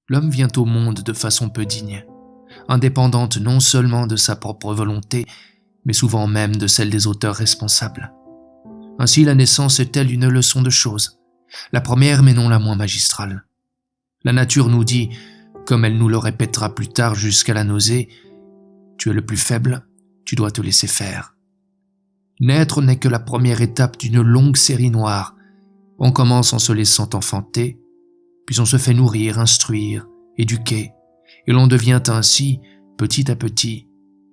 L'homme vient au monde de façon peu digne, indépendante non seulement de sa propre volonté, mais souvent même de celle des auteurs responsables. Ainsi, la naissance est-elle une leçon de choses, la première mais non la moins magistrale. La nature nous dit, comme elle nous le répétera plus tard jusqu'à la nausée, « Tu es le plus faible, tu dois te laisser faire ». Naître n'est que la première étape d'une longue série noire. On commence en se laissant enfanter, puis on se fait nourrir, instruire, éduquer, et l'on devient ainsi, petit à petit,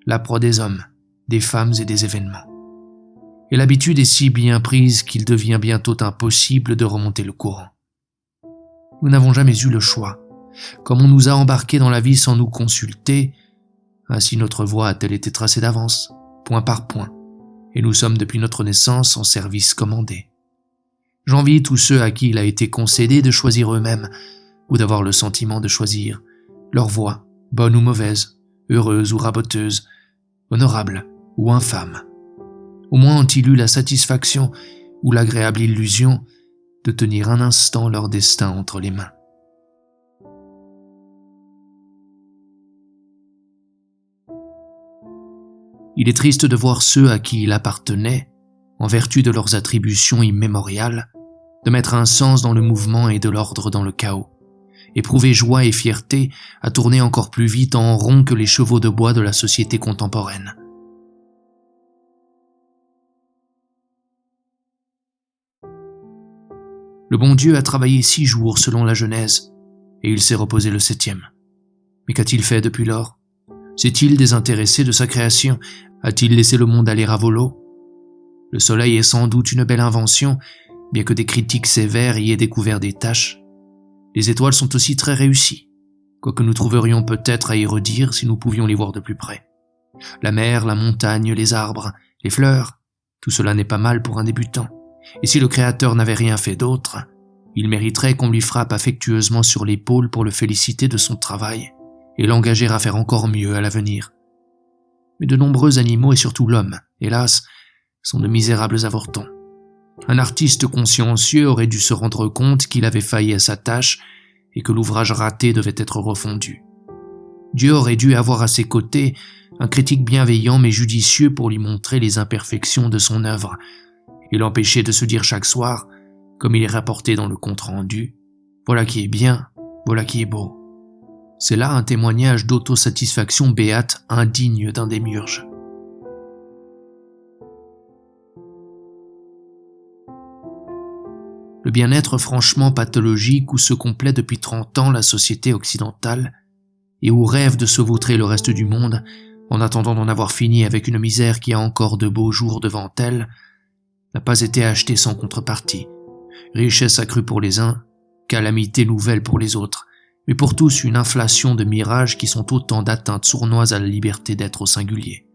la proie des hommes, des femmes et des événements. Et l'habitude est si bien prise qu'il devient bientôt impossible de remonter le courant. Nous n'avons jamais eu le choix. Comme on nous a embarqués dans la vie sans nous consulter, ainsi notre voie a-t-elle été tracée d'avance, point par point, et nous sommes depuis notre naissance en service commandé. J'envie tous ceux à qui il a été concédé de choisir eux-mêmes, ou d'avoir le sentiment de choisir leur voie, bonne ou mauvaise, heureuse ou raboteuse, honorable ou infâme. Au moins ont-ils eu la satisfaction ou l'agréable illusion de tenir un instant leur destin entre les mains. Il est triste de voir ceux à qui il appartenait, en vertu de leurs attributions immémoriales, de mettre un sens dans le mouvement et de l'ordre dans le chaos, éprouver joie et fierté à tourner encore plus vite en rond que les chevaux de bois de la société contemporaine. Le bon Dieu a travaillé 6 jours selon la Genèse, et il s'est reposé le 7e. Mais qu'a-t-il fait depuis lors? S'est-il désintéressé de sa création? A-t-il laissé le monde aller à volo? Le soleil est sans doute une belle invention, bien que des critiques sévères y aient découvert des taches. Les étoiles sont aussi très réussies, quoique nous trouverions peut-être à y redire si nous pouvions les voir de plus près. La mer, la montagne, les arbres, les fleurs, tout cela n'est pas mal pour un débutant. Et si le Créateur n'avait rien fait d'autre, il mériterait qu'on lui frappe affectueusement sur l'épaule pour le féliciter de son travail et l'engager à faire encore mieux à l'avenir. Mais de nombreux animaux et surtout l'homme, hélas, sont de misérables avortons. Un artiste consciencieux aurait dû se rendre compte qu'il avait failli à sa tâche et que l'ouvrage raté devait être refondu. Dieu aurait dû avoir à ses côtés un critique bienveillant mais judicieux pour lui montrer les imperfections de son œuvre et l'empêcher de se dire chaque soir, comme il est rapporté dans le compte-rendu, « Voilà qui est bien, voilà qui est beau ». C'est là un témoignage d'autosatisfaction béate indigne d'un démiurge. Le bien-être franchement pathologique où se complaît depuis 30 ans la société occidentale et où rêve de se vautrer le reste du monde en attendant d'en avoir fini avec une misère qui a encore de beaux jours devant elle, n'a pas été acheté sans contrepartie. Richesse accrue pour les uns, calamité nouvelle pour les autres, mais pour tous une inflation de mirages qui sont autant d'atteintes sournoises à la liberté d'être au singulier.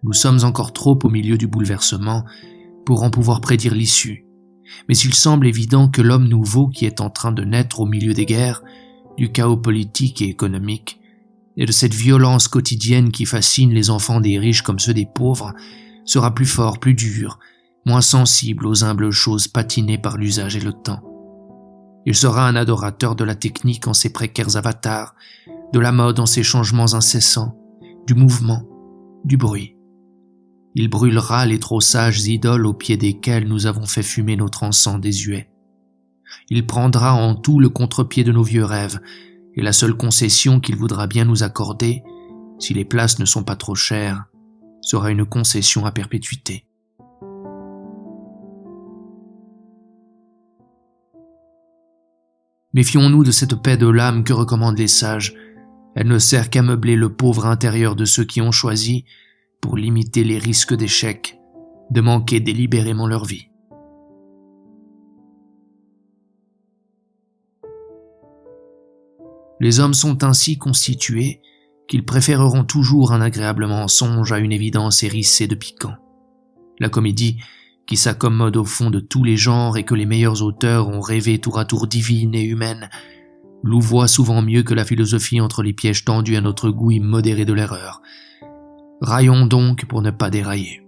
Nous sommes encore trop au milieu du bouleversement pour en pouvoir prédire l'issue, mais il semble évident que l'homme nouveau qui est en train de naître au milieu des guerres, du chaos politique et économique, et de cette violence quotidienne qui fascine les enfants des riches comme ceux des pauvres, sera plus fort, plus dur, moins sensible aux humbles choses patinées par l'usage et le temps. Il sera un adorateur de la technique en ses précaires avatars, de la mode en ses changements incessants, du mouvement, du bruit. Il brûlera les trop sages idoles au pied desquelles nous avons fait fumer notre encens désuet. Il prendra en tout le contre-pied de nos vieux rêves, et la seule concession qu'il voudra bien nous accorder, si les places ne sont pas trop chères, sera une concession à perpétuité. Méfions-nous de cette paix de l'âme que recommandent les sages. Elle ne sert qu'à meubler le pauvre intérieur de ceux qui ont choisi, pour limiter les risques d'échec, de manquer délibérément leur vie. Les hommes sont ainsi constitués qu'ils préféreront toujours un agréable mensonge à une évidence hérissée de piquant. La comédie, qui s'accommode au fond de tous les genres et que les meilleurs auteurs ont rêvé tour à tour divine et humaine, louvoie souvent mieux que la philosophie entre les pièges tendus à notre goût immodéré de l'erreur. Raillons donc pour ne pas dérailler.